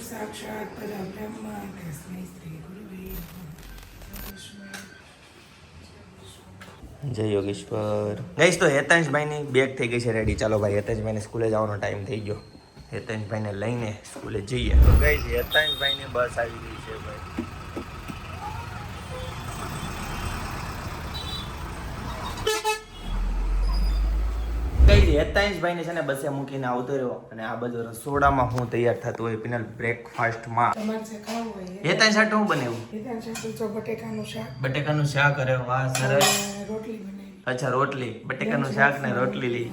સાક્ષાત પરબ્રહ્મ તસ્મૈ શ્રી ગુરુવે નમઃ. જય યોગેશ્વર. ગઈશ તો હેતાંશભાઈની બેગ થઈ ગઈ છે રેડી. ચાલો ભાઈ, હેતાંશભાઈને સ્કૂલે જવાનો ટાઈમ થઈ ગયો. હેતાંશભાઈને લઈને સ્કૂલે જઈએ. તો ગઈશ હેતાંશભાઈની બસ આવી ગઈ છે ભાઈ. કઈ હેતાંશભાઈને છે ને બસે મૂકીને આવતો રહ્યો અને આ બધું રસોડામાં હું તૈયાર થતું હોય પિનલ બ્રેકફાસ્ટમાં. તમારે જે ખાવું હોય હેતાંશ હાટું હું બનાવ્યું? હેતાંશ હાટું જો બટેકાનું શાક, બટેકાનું શાક. અરે વાહ, સરસ. અને રોટલી બનાવી. અચ્છા, રોટલી. બટેકાનું શાક ને રોટલી લી.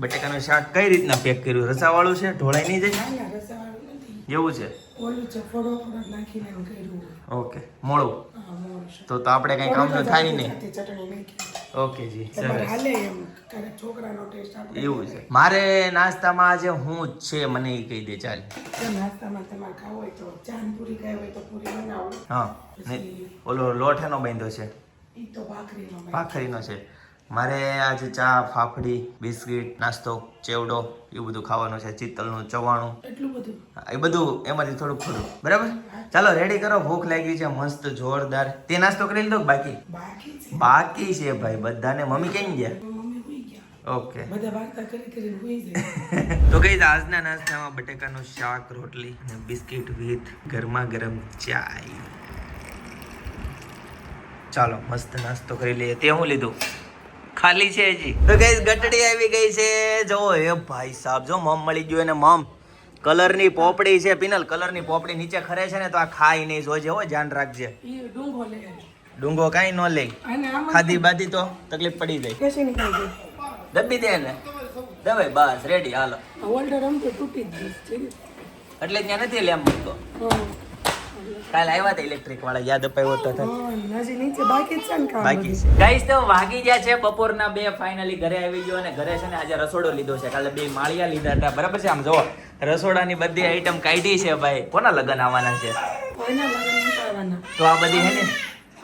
બટેકાનું શાક કઈ રીતના પેક કર્યું? રસાવાળું છે? ઢોળાઈ નહીં જાય? ના ના, રસાવાળું નથી. એવું છે? ઓલું છે, ફોડો નાખીને એમ કર્યું. ઓકે, મોળું. હા, મોળું શાક. તો આપણે કઈ કામ તો થાય નહીં. સાથે ચટણી નાખી. ઓકે જી, તમારે સરસ. હાલે એમ ક્યારેક છોકરાનો ટેસ્ટ આપણે એવું છે. મારે નાસ્તામાં આજે હું જ છે મને એ કહી દે ચાલ. જો નાસ્તામાં તમારે ખાવું હોય તો ચાંદ પૂરી ખાવી હોય તો પૂરી બનાવો. હા, ને ઓલો લોટ એનો બાંધ્યો છે? ઈ તો ભાખરીનો મેં. ભાખરીનો છે. મારે આજે ચા, ફાફડી, બિસ્કિટ, નાસ્તો, ચેવડો એવું બધું ખાવાનું છે. ચિત્તલનું ચવાણું, એટલું બધું. એ બધું એમાંથી થોડુંક થોડું. બરાબર, ચાલો રેડી કરો. ભૂખ લાગી છે મસ્ત જોરદાર. તે નાસ્તો કરી લીધો? બાકી બાકી છે. બાકી છે ભાઈ બધાને. મમ્મી કેમ ગયા? મમ્મી હુઈ ગયા. ઓકે. બધા વાર્તા કરી કરીને હુઈ જાય. તો કઈ આજના નાસ્તામાં બટેકાનું શાક, રોટલી અને બિસ્કિટ વિથ ગરમા ગરમ ચાય. ચાલો મસ્ત નાસ્તો કરી લઈએ. તે હું લીધું? ખાલી છે હજી. તો ગઈસ ગટડી આવી ગઈ છે. જો એ ભાઈ સાહેબ, જો મમ મળી ગયું એને. મમ કલરની પોપડી છે પિનલ. કલરની પોપડી નીચે ખરે છે ને તો આ ખાઈ નહીં. જોજે હો, ધ્યાન રાખજે. ઈ ડુંગો લે. ડુંગો કાંઈ ન લે. અને આમાં ખાધી બાધી તો તકલીફ પડી જાય. કેસી નીકળી ગઈ. દબી દે ને. દબાઈ બસ રેડી. હાલો. ઓલ્ડર આમ તો તૂટી જ ગઈ છે. એટલે ત્યાં નથી લેમ મૂકતો. કાલે આવ્યા હતા ઇલેક્ટ્રિક વાળા, યાદ અપાયો તો નજી નીચે બાકી જ છે ને કામ બાકી છે. ગાઈસ તો વાગી ગયા છે બપોરના 2. ફાઇનલી ઘરે આવી ગયો અને ઘરે છે ને આજે રસોડો લીધો છે. કાલે 2 માળિયા લીધા હતા. બરાબર છે? આમ જો રસોડાની બધી આઈટમ કાઢી છે ભાઈ. કોના લગ્ન આવવાના છે? કોઈના લગ્ન નીકળવાના. તો આ બધી હે ને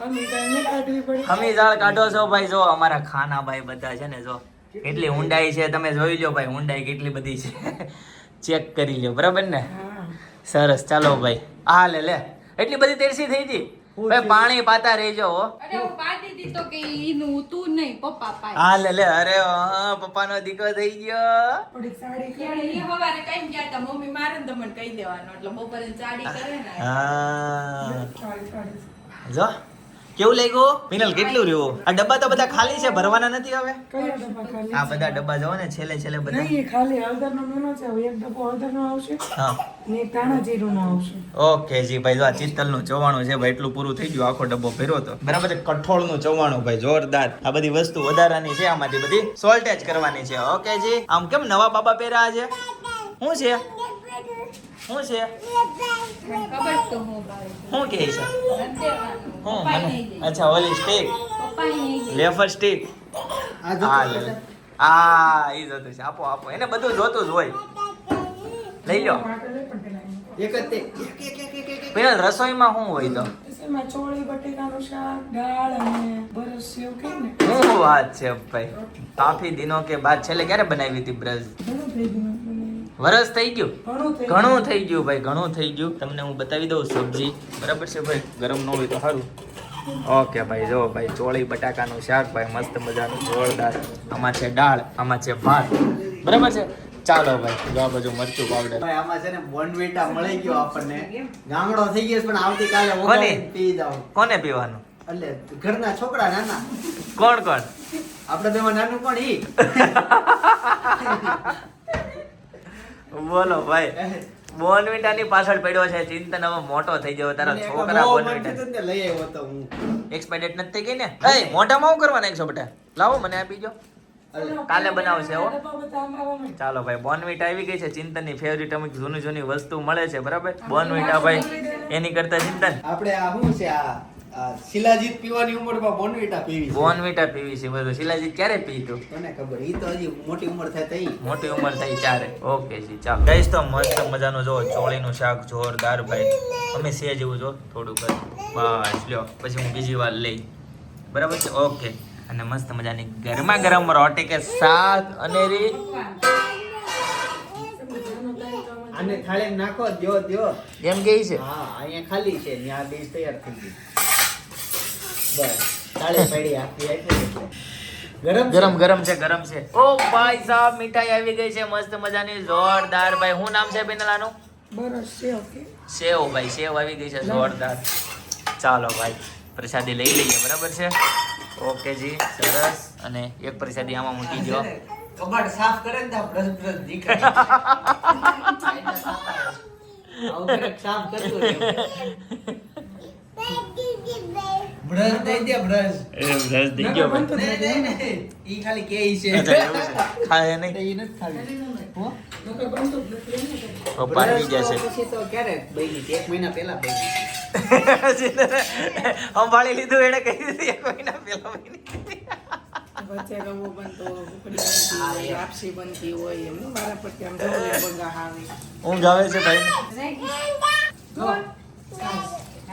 અમે કાઢવી પડે. હમીજાળ કાઢો છો ભાઈ. જો અમારા ખાના ભાઈ બધા છે ને, જો કેટલી ઊંડાઈ છે તમે જોઈ લો ભાઈ. ઊંડાઈ કેટલી બધી છે ચેક કરી લ્યો. બરાબર ને? હા. સરસ. ચાલો ભાઈ. આ લે એટલી બધી તેરસી થઈ હતી ભાઈ. પાણી પાતા રહેજો. અરે હું પાતી હતી તો કે ઈનું તું નહીં પપ્પા પાય. હા લે અરે હા, પપ્પાનો દીકરો થઈ ગયો. થોડીક સાડી ત્યારે ઈ હવારે કઈ ગયા તા મમ્મી મારે ને તમને કહી દેવાનું એટલે બપોરે સાડી કરે ને. હા, સાડી. જો કેવું લાગ્યું મિનલ? કેટલું રહ્યું? આ ડબ્બા તો બધા ખાલી છે, ભરવાના નથી હવે. કયા ડબ્બા ખાલી? આ બધા ડબ્બા જો ને છેલ્લે બધા. નહીં, ખાલી હળદરનો મેનો છે. હવે એક ડબ્બો હળદરનો આવશે હા, ને એક ધાણા જીરુંનો આવશે. ઓકે જી ભાઈ. જો આ ચિત્તલનું ચવાણું છે ભાઈ. એટલું પૂરું થઈ ગયું. આખો ડબ્બો ભર્યો તો. બરાબર છે? કઠોળનું ચવાણું ભાઈ જોરદાર. આ બધી વસ્તુ વધારાની છે. આમાંથી બધી સોલ્ટેજ કરવાની છે. ઓકે જી. આમ કેમ નવા બાબા પહેર્યા છે? શું છે? શું છે? ખબર તો હું ભાઈ શું કહે છે? નથી દેવાનું. હું પપ્પાએ મને નહીં દે. અચ્છા ઓલી સ્ટીક, પપ્પાએ નહીં દે. Wafer stick. હા લે. આ ઈ જોતું છે. આપો એને બધું જોતું જ હોય. લઈ લો. માટે લઈ પણ પેલા એમ. એક જ તે પેલા રસોઈમાં શું હોય તો? એમાં ચોળી, બટેકાનું શાક, દાળ અને બરસ સેવ કઈ ને. શું વાત છે ભાઈ. કાફી દિનો કે બાદ છેલ્લે ક્યારે બનાવી હતી બ્રજ? ઘણું થઈ ગયું મને. વરસ થઈ ગયું? ઘણું થઈ ઘણું થઈ ગયું ભાઈ, ઘણું થઈ ગયું. તમને હું બતાવી દઉં સબ્જી. બરાબર છે ભાઈ? ગરમ ન હોય તો સારું. ઓકે ભાઈ, જો ભાઈ ચોળી બટાકાનું શાક ભાઈ મસ્ત મજાનું જોરદાર. આમાં છે દાળ, આમાં છે ભાત. બરાબર છે? ચાલો ભાઈ, જો આ બાજુ મરચું પાવડર. ભાઈ આમાં છે ને બોર્નવિટા મળી ગયો આપણને. ગામડો થઈ ગયો છે પણ આવતીકાલે કોને? વગાડીને પી જાવ. કોને પીવાનું? એટલે ઘરના છોકરા નાના. કોણ કોણ? આપણે બેમાં નાનું પણ ઈ. બોલો ભાઈ. બોર્નવિટાની પાછળ પડ્યો છે. ચિંતન હવે મોટો થઈ ગયો. તારા મને એક છોકરા બહુ મન બોર્નવિટા થયું ને લઈ આવ્યો તો હું. એક્સપાયર ડેટ નથી થઈ ગઈ ને? એ મોઢામાં શું કરવાના 100 બટા? લાવો મને આપી જો. કાલે બનાવશે હો. ડબ્બા બધા આમાં ચાલો ભાઈ, બોર્નવિટા આવી ગઈ છે. ચિંતનની ફેવરિટ અમુક જૂની વસ્તુ મળે છે. બરાબર? બોર્નવિટા ભાઈ એની કરતા ચિંતન આપણે આ શું છે આ શિલાજીત પીવાની ઉંમરમાં બોર્નવિટા પીવી છે. બોર્નવિટા પીવી છે. બધું શિલાજી ક્યારે પી તું? કોને ખબર? ઈ તો હજી મોટી ઉંમર થાય તઈ. મોટી ઉંમર થઈ ચારે. ઓકે જી, ચાલો ગાઈસ તો મસ્ત મજાનું જો ચોળીનું શાક જોરદાર ભાઈ. અમે સે જેવું જો થોડું કર. બસ લ્યો, પછી હું બીજી વાર લઈ. બરાબર છે? ઓકે. અને મસ્ત મજાની ગરમા ગરમ રોટી કે સાથ અનેરી. આને થાળીમાં નાખો, દ્યો. એમ કે છે હા, અહીંયા ખાલી છે, ત્યાં ડીશ તૈયાર થઈ ગઈ. બસ, થાળી પડી આપી એટલે. ગરમ છે ઓ ભાઈ સાહેબ મીઠાઈ આવી ગઈ છે મસ્ત મજાની જોરદાર ભાઈ શું નામ છે પિનલાનું બરસ સેવ કે સેવ ભાઈ સેવ આવી ગઈ છે જોરદાર ચાલો ભાઈ પ્રસાદી લઈ લઈએ બરાબર છે ઓકે જી સરસ અને એક પ્રસાદી આમાં મૂકી દો કબાટ સાફ કરે ને તો બ્રશ દેખાય. આવું કંઈક સાફ કરતો રહે. બ્રશ દઈ દે, બ્રશ. રસ થઈ ગયો ભાઈ નહીં. ઈ ખાલી કે છે. અચ્છા, એવું છે. ખાય નહીં ઈ નથી ખાવી. હો? નકર બનતું જ નથી એને તો. પપ્પા આવી બ્રશ જશે તો પછી તો ક્યારે બની? 1 મહિના પહેલા બની. સંભાળી લીધું એને કહી દીધું એક મહિના પહેલા બની. વચ્ચે રવો બનતો ઉકડી બનતી હોય લાપસી બનતી હોય એમનું મારા પર આમ ઢોલે બંગા આવી ઊંઘ આવે છે ભાઈ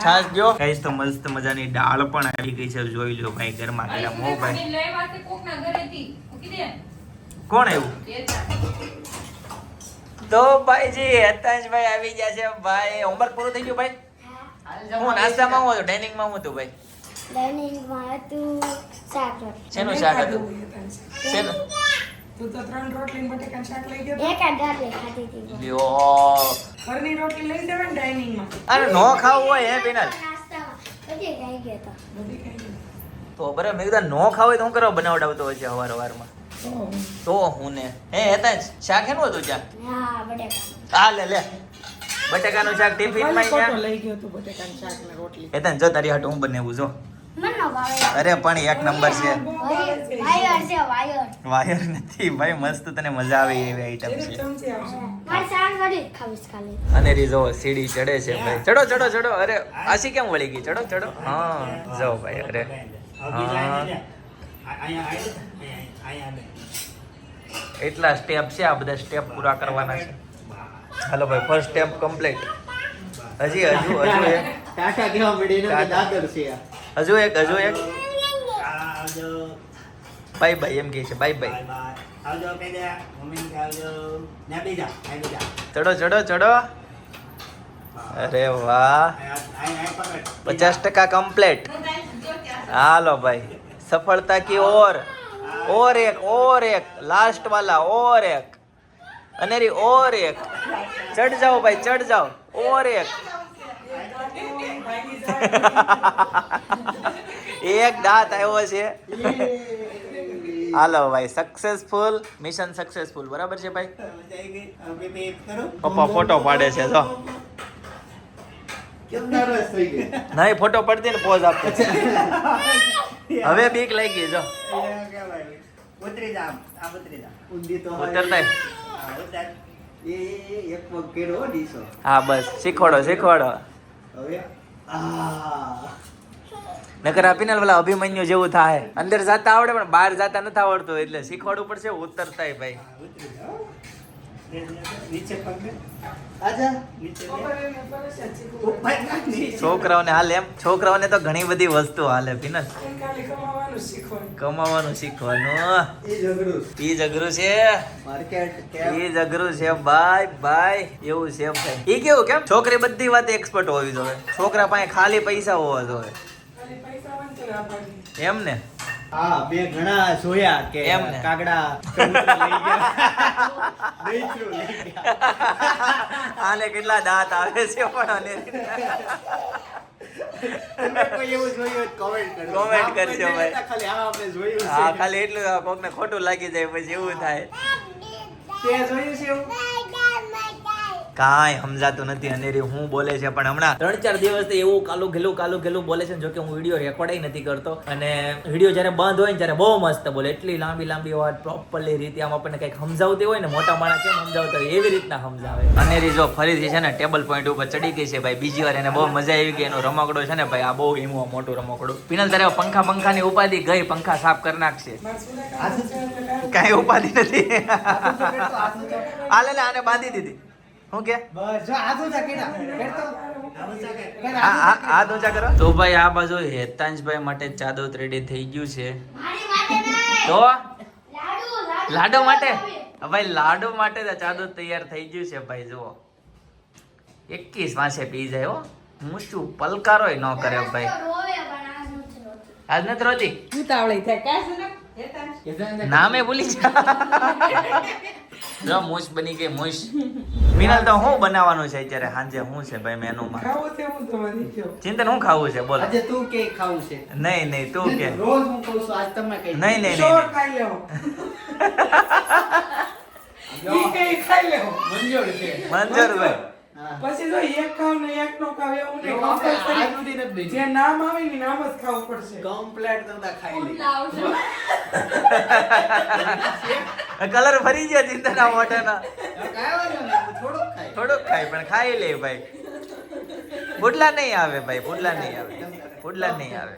છાસ જો ગાઈસ તો મસ્ત મજાની દાળ પણ આવી ગઈ છે જોઈ લો ભાઈ ઘરમાં ગરમ હો ભાઈ લઈ વાતે કોકના ઘરેથી મૂકી દે કોણ આવ્યું તો ભાઈજી હેતાંશભાઈ આવી ગયા છે ભાઈ હોમવર્ક પૂરું થઈ ગયું ભાઈ હું નાસ્તામાં હું હતું ડાઇનિંગમાં હું હતું ભાઈ ડાઇનિંગમાં હતું શાક રોટલી. શેનું શાક હતું શેનું તું તો 3 રોટલી ને બટેકાનું શાક લઈ ગયો એક જ રોટલી ખાધી હતી. લ્યો ઘરની રોટલી લઈ દેવાય ને ડાઇનિંગમાં અરે નો ખાવું હોય હે બિનલ નાસ્તામાં બધી ખાઈ ગયો તો. બધી ખાઈ ગઈ તો બરાબર મેં કીધું નો ખાવ હોય તો હું કરવા બનાવડાવતો હોય છે હવારમાં તો હું ને હે હેતાંશ શાક હેનું હતું ચા હા બટેકા. આ લે બટેકાનું શાક ટિફિનમાં ફોટો અહીંયા લઈ ગયો તું બટેકાનું શાક ને રોટલી હેતાંશ જો તારી હાટું હું બનાવું જો મને ન ભાવે. અરે પણ એક નંબર છે વાયર છે વાયર. વાયર નથી ભાઈ મસ્ત તને મજા આવે એવી આઈટમ એને છે ચમચી આવશે મારે શાક રોટલી જ ખાવીશ ખાલી. અને રીઝો સીડી ચડે છે ભાઈ ચડો અરે આસી કેમ વળી ગઈ ચડો હા જો ભાઈ અરે હા એટલા સ્ટેપ છે આ બધા સ્ટેપ પૂરા કરવાના છે હાલો ભાઈ ફર્સ્ટ સ્ટેપ કમ્પ્લીટ હજુ એક ટાટા કેવા મળી ને દાદર છે આ. હજુ એક બાય બાય એમ કહે છે બાય બાય ચડો અરે વાહ 50% કમ્પ્લીટ હાલો ભાઈ सफलता की और एक लास्ट वाला और एक अनेरी और एक चढ़ जाओ भाई चढ़ जाओ और एक एक दांत આવ્યો છે હાલો ભાઈ સક્સેસફુલ મિશન સક્સેસફુલ બરાબર છે ભાઈ પપ્પા ફોટો પાડે છે જો કેમ નર્વસ થઈ ગઈ? નહીં ફોટો પડતી ને પોઝ આપતો હવે બીક લાગી જો ઊંધી તો હોય. ઉતરતા એ એક પગ કેળો ડીશો. હા બસ શીખવાડો હવે આ નકર આપીને પેલા અભિમન્યુ જેવું થાય અંદર જાતા આવડે પણ બહાર જાતા નથી આવડતું એટલે શીખવાડવું પડશે ઉતરતાય ભાઈ આજા છોકરાઓને હાલે એમ છોકરાઓને તો ઘણી બધી વસ્તુ હાલે પિનલ ખાલી કમાવાનું શીખવાનું કમાવાનું શીખવાનું એ ઝઘડું ઈ જગરું છે માર્કેટ ઈ જગરું છે બાય એવું છે ભાઈ ઈ કેવું કેમ છોકરી બધી વાત એક્સપર્ટ હોવી જોઈએ છોકરા પાસે ખાલી પૈસા હોવા જોઈએ ખાલી પૈસા વાંચો આપવાની એમ ને હા મેં ઘણા જોયા કે એમ ને. કાગડા કબૂતર લઈ ગયા દહીંચું લઈ ગયા. આને કેટલા દાંત આવે છે પણ અને તમે કોઈ એવું જોયું હોય તો comment કરો. Comment નામ કરજો કોઈ ભાઈ. નહીં, ખાલી હા આપણે જોયું છે. હા ખાલી એટલું કોકને ખોટું લાગી જાય પછી એવું થાય તે જોયું છે એવું? કાંઈ સમજાતું નથી અનેરી હું બોલે છે પણ હમણાં 3-4 દિવસથી એવું કાલું ઘેલું બોલે છે ને જોકે હું વિડીયો રેકોર્ડ નથી કરતો અને વિડીયો જ્યારે બંધ હોય ને ત્યારે બહુ મસ્ત બોલે એટલી લાંબી વાત પ્રોપરલી રીતે આમ આપણને કંઈક સમજાવતી હોય ને મોટા માણસ કેમ સમજાવતા હોય એવી રીતના સમજાવે અનેરી જો ફરીથી છે ને ટેબલ પોઈન્ટ ઉપર ચડી ગઈ છે ભાઈ બીજી વાર એને બહુ મજા આવી ગઈ એનો રમકડો છે ને ભાઈ આ બહુ ઈમો મોટું રમકડું પિનલ તારે પંખાની ઉપાધિ ગઈ પંખા સાફ કરી નાખશે મારે સુલે કાઢવું છે એટલે કાઢું. કાંઈ ઉપાધિ નથી હાથું તો કરતો, હાથું તો. હાલે આને બાંધી દીધી શું કે બસ જો હાથું છે કેડા કરતો. હાથ ઊંચા કરો તો ભાઈ આ બાજુ હેતાંશભાઈ માટે ચાદોત રેડી થઈ ગયું છે મારી માટે નહીં. તો લાડુ લાડુ માટે ભાઈ લાડુ માટે તો ચાદોત તૈયાર થઈ ગયું છે ભાઈ જુઓ 21 વાસે પી જાય હો. મૂચું પલકારોય ન કરે ભાઈ. રોવે પણ આ નથી રોતી. આજ નથી રોતી. ઉતાવળી થાય કાંઈ છે ને હેતાંશ? નામે ભૂલી જા. જો મૂછ બની ગઈ મૂછ. મિનલ તો હું બનાવવાનું છે અત્યારે સાંજે શું છે ભાઈ મેનુમાં? ખાવું છે હું તમારી કયો ચિંતન શું ખાવું છે બોલો. આજે તું કે ખાવું છે નહીં નહીં તું કે. રોજ હું કહું છું આજ તમે કઈ નહીં નહીં શોર નહીં ખાઈ લેવો ઈ કઈ ખાઈ લેવો મંજૂર છે મંજર ભાઈ. હા પછી જો એક ખાવ ને એક નો ખાવ એવું નહીં. આજ compulsory સુધી નથી દીધી. જે નામ આવે ને નામ જ ખાવું પડશે. કમ્પ્લેટ તમે ખાઈ લે ફૂટલા આવશે. કલર ફરી ગયા ચિંતનના મોઢાના. કાંઈ વાંધો નહીં, હું થોડુંક ખાઈ થોડુંક ખાય પણ ખાઈ લે ભાઈ. પુડલા નહીં આવે ભાઈ, પુડલા નહીં આવે, પુડલા નહીં આવે.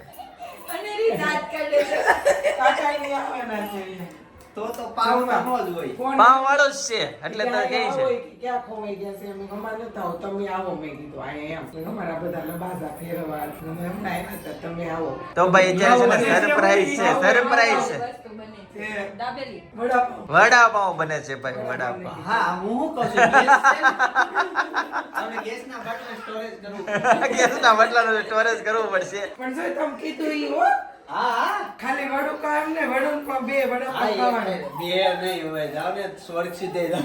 અને રી દાંત કાઢે છે. કાકાઈ નહીં આવવાના છે એને. તો પાવ તો નો જ હોય ફોન પાવ વાળો જ છે એટલે તો ક્યાં કે આવો છે. હોય કે ક્યાં ખોવાઈ ગયા છે? અમે અમારે નતા આવો, તમે આવો મેં કીધું. આ એમ અમારા બધા લબાસા ફેરવા અમે હમણાં આવ્યા હતા, તમે આવો. તો ભાઈ અત્યારે છે ને સરપ્રાઈઝ છે, સરપ્રાઈઝ છે. વસ્તુ બને છે. દાબેલી. વડાપાવ. વડાપાવ બને છે ભાઈ, વડાપાવ. હા હું શું કહું છું ગેસ છે ને? આપણે ગેસના બાટલા સ્ટોરેજ કરવું ગેસના બાટલાનું સ્ટોરેજ કરવું પડશે. પણ જો તમે કીધું ઈ હો, હા હા ખાલી વડુકા એમ ને વડુકા બે હા, વડાપાવ એ ખાવાના. બે નહીં હોય જાવ ને સ્વર્ગ સીધે જાવ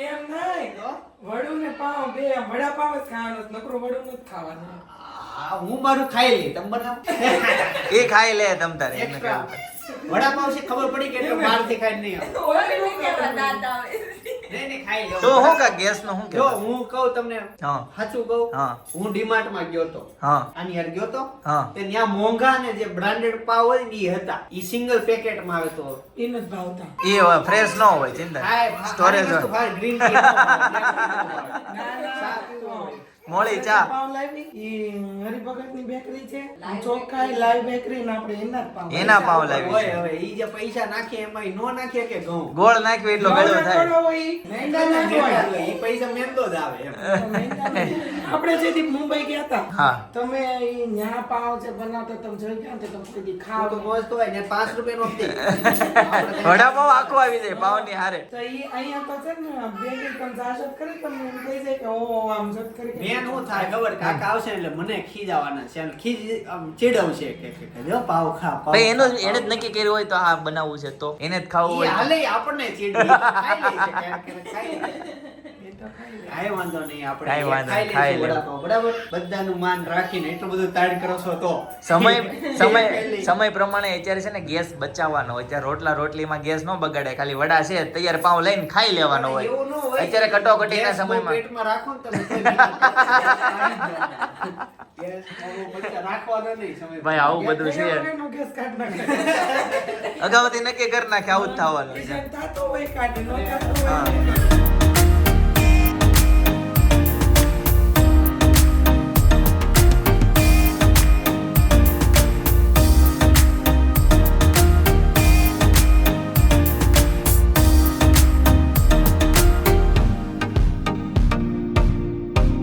એમ નહીં. વડું ને પાવ બે વડાપાવ જ ખાવાનો, નકરો વડું નથી ખાવાનું. હા હું મારું ખાઈ લઈ તમે બનાવો એ ખાઈ લે તમ તારે એને એક્સ્ટ્રા કહ્યું. વડાપાવ છે ખબર પડી કે એટલે બહારથી ખાઈને નહીં આવે ઓલી કેવા દાંત આવે. નહીં નહીં ખાઈ લો તો હું કા ગેસ નું શું જો કે? હું કહું તમને હા સાચું કહું હા હું ડીમાર્ટ માં ગયો તો હા આની યાર ગયો તો હા. તે ત્યાં મોંઘા ને જે બ્રાન્ડેડ પાવ હોય ને ઈ હતા ઈ સિંગલ પેકેટ માં આવે તો એ નથી ભાવતા. એ ફ્રેશ ન હોય ચિંતા. સ્ટોરેજ હોય. ગ્રીન મોળી ચા. પાવ લાવી ઈ હરિભગતની બેકરી છે, ચોખાઈ લાઈવ બેકરી ને આપણે એના જ પાવ. એના પાવ લાવી છે. હવે ઈ જે પૈસા નાખીએ એમાં નો નાખીએ કે ઘઉં ગોળ નાખ્યો એટલો ગળ્યો થાય. ગળો હોય ઈ. મહેંગા ના હોય. ઈ પૈસા મેંદો જ આવે એમ મહેંગા નહીં. આપણે જેથી મુંબઈ ગયા હતા, હા તમે ઈ ન્યા પાવ છે બનાવતા તમે જોઈ ગયા ને તો તમે કીધી ખાવ ખાવ તો મોજ તો હોય ને 5 રૂપિયાનો આપી વડાપાવ આખો આવી જાય પાવની હારે. તો ઈ અહીંયા તો છે ને બેકરી તમે જાજત કરી તમને એમ કહી જાય કે ઓ આમ જત કરી મેન શું થાય ખબર કાકા આવશે એટલે મને ખીજાવાના છે અને આમ ચીડવશે કે જો પાવ ખા પાવ ભાઈ ખા, એને જ નક્કી કર્યું હોય તો આ બનાવવું છે તો એને જ ખાવું ઈ હોય. હાલે આપણને ચીડવી ખાઈ લે છે ક્યારેક ખાઈ લે કાંઈ વાંધો નહીં આપણે કાંઈ વાંધો નહીં, ખાઈ ખાઈ લઈશું વડાપાવ, બરાબર બધાનું માન રાખીને એટલું બધું તાડ કરો છો તો સમય પ્રમાણે અત્યારે છે ને ગેસ બચાવવાનો હોય. અત્યારે રોટલીમાં ગેસ ન બગાડે, ખાલી વડા છે તૈયાર પાવ લઈને ખાઈ લેવાનો હોય. એવું ન હોય. અત્યારે કટોકટીના ગેસ બહુ સમયમાં પેટમાં રાખો ને તમે તોય ગેસ બહુ પછી રાખવાનો નહીં સમય ભાઈ આવું બધું છે. વગરનો ગેસ કાઢ નાખે. અગાઉથી નક્કી કરી નાખે આવું જ થવાનું છે. થાતો હોય કાઢે, ન થાતો હોય હા.